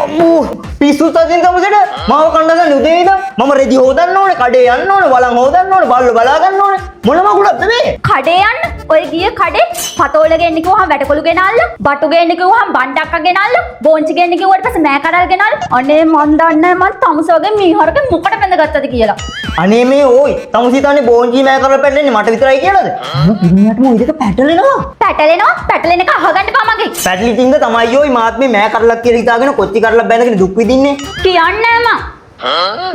අම්මෝ පිස්සුත් අදින් තමසට මාව කණ්ඩායම් උදේට මම රෙදි හොදන්න ඕනේ කඩේ යන්න ඕනේ වලන් හොදන්න ඕනේ බල්ල බලා ගන්න ඕනේ මොන මගුලක්ද මේ කඩේ යන්න ඔය ගියේ කඩේ පතෝල ගෙන්න කිව්වහම වැටකොළු ගෙනල්ල බටු ගෙන්න කිව්වහම බණ්ඩක්ක ගෙනල්ල බෝංචි ගෙන්න කිව්වට පස්සේ මෑ කඩල් ගෙනල්ල අනේ මන් දන්නේ මන් තමුසෝගේ මීහරක මොකට බැඳගත්තද කියලා අනේ මේ ඕයි තමුසිතානේ බෝංචි මෑ කරලා පැටලෙන්නේ මට විතරයි කියලාද පිරිමියාටම ওই දෙක පැටලෙනවා පැටලෙන එක අහගන්න එපා මගේ පැටලි තින්ද තමයි ඔයි මාත් මේ මෑ කරලා කියලා හිතාගෙන කොච්චි කරලා බැඳගෙන දුක් විඳින්නේ කියන්නේ මම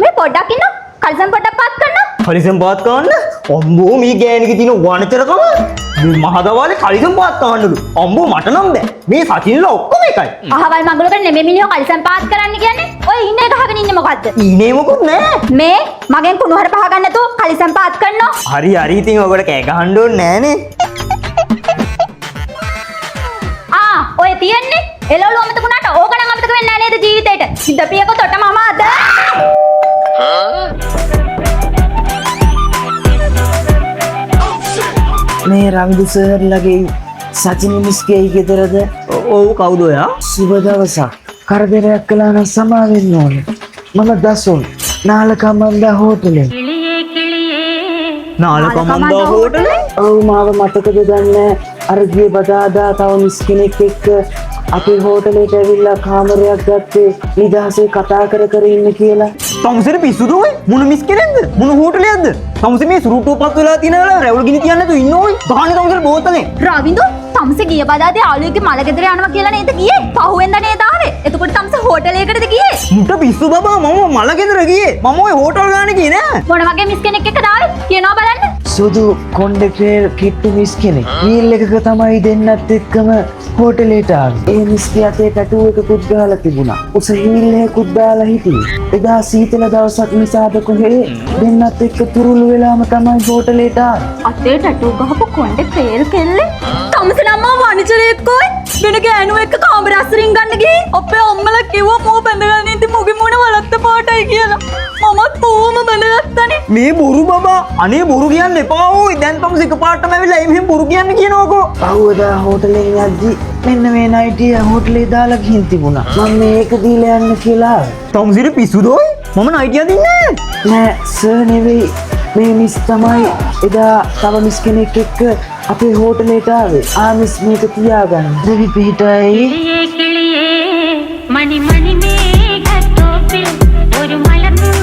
මේ පොඩ්ඩක් ඉන්න කල්සම් පොඩ්ඩක් පාත් කරන්න කලිසම් පාත් කරන්න අම්බෝ මේ ගෑණිගේ තියෙන වණතරකම මේ මහදවාලේ කලිසම් පාත් කරන්නලු අම්බෝ මට නම් බෑ මේ සචින්ලා ඔක්කොම එකයි අහවල් මගුලකට නෙමෙයි මිනිහෝ කල්සම් පාත් කරන්න කියන්නේ ඔය ඉන්නේ ගහගෙන ඉන්නේ මොකද්ද ඊනේ මොකුත් නෑ මේ මගෙන් කුණුහර පහ ගන්න නැතුව කලිසම් පාත් කරනවා හරි හරි ඉතින් ඔකට කෑ ගහන්න ඕනේ නෑනේ ඔය තියන්නේ එළවලු අමතක වුණාට ඕක නම් අමතක වෙන්නේ නැහැ නේද ජීවිතේට සිද්ධපියක තොට මම අද මේ රවිදු සර් ලගේ සචින් මිස්ගේ ගෙදරද ඔව් කවුද ඔයා සුබ දවසක් කරදරයක් කළා නම් සමා වෙන්න ඕනේ මම දසුන් නාලකමන්දා හෝටලේ නාලකමන්දා හෝටලේ ඔව් මාව මතකද දන්නේ අර ගිය බදාදා තව මිස් කෙනෙක් එක්ක අපේ හෝටලේට ඇවිල්ලා කාමරයක් ගත්තේ නිදහසේ කතා කර කර ඉන්න කියලා තමුසෙට පිස්සුද ඔය මොන මිස් කෙනෙක්ද මොන හෝටලයක්ද තමුසේ මේ සුරුට්ටුවපත් වෙලා තියෙනවා රැවුල් ගිනි තියන්න නැතුව ඉන්න ඕයි ගහන්නේ තමුසෙට බෝතලේ රවින්දු තමුසේ ගිය බදාදී ආලුවේගේ මල ගෙදර යනවා කියලා නේද ගියේ පහුවෙන්ද නේද ආවේ එතකොට තමුසේ හෝටලයකටද ගියේ මුට පිස්සු බබා මම මල ගෙදර ගියේ මම ඔය හෝටල් ගානේ ගියේ නෑ මොන වගේ මිස් කෙනෙක් එක්ක දාවේ කියනවා බලන්න සුදු කොණ්ඩේ කිට්ටු මිස් කෙනෙක් වීල් එකක තමයි දෙන්නත් එක්කම හෝටලේට ආවේ ඒ මිස්ගේ අතේ ටැටූ එකකුත් ගහලා තිබුණා උස හීල් එකකුත් දාලා හිටියේ එදා සීතල දවසක් නිසාද කොහේ දෙන්නත් එක්ක තුරුළු වෙලාම තමයි හෝටලේට ආවේ අතේ ටැටූ ගහපු කොණ්ඩේ ෆේල් කෙල්ලේ තමුසේ නම් මම වනිචරෙක් කොයි වෙන ගෑනු එක්ක කාමර අස්සරින් ගන්න ගිහින් අපේ අම්මලා කිව්වා මෝ බැඳගන්න ඉඳි මුගේ මොන වලක්ත පාටයි කියලා මමත් බොහොම බැඳගත්තානේ මේ බොරු බබා අනේ බොරු කියන්න එපා ඕයි දැන් තමුසේ එකපාරටම ඇවිල්ලා එමෙහෙම බොරු කියන්න කියනවකෝ පහුවදා හෝටලෙන් යද්දි මෙන්න මේ නයිටිය හෝටලේ දාලා ගිහින් තිබුණා මම මේක දීලා යන්න කියලා තමුසෙට පිස්සුද ඔයි මම නයිටිය දින්නේ නෑ සර් නෙවෙයි මේ මිස් තමයි එදා තව මිස් කෙනෙක් එක්ක අපේ හෝටලේට ආවේ මිස් මේක තියාගන්න දෙවි පිටයි മണി മണി മേഘത്തോപ്പിൽ ഒരു മലർന്നു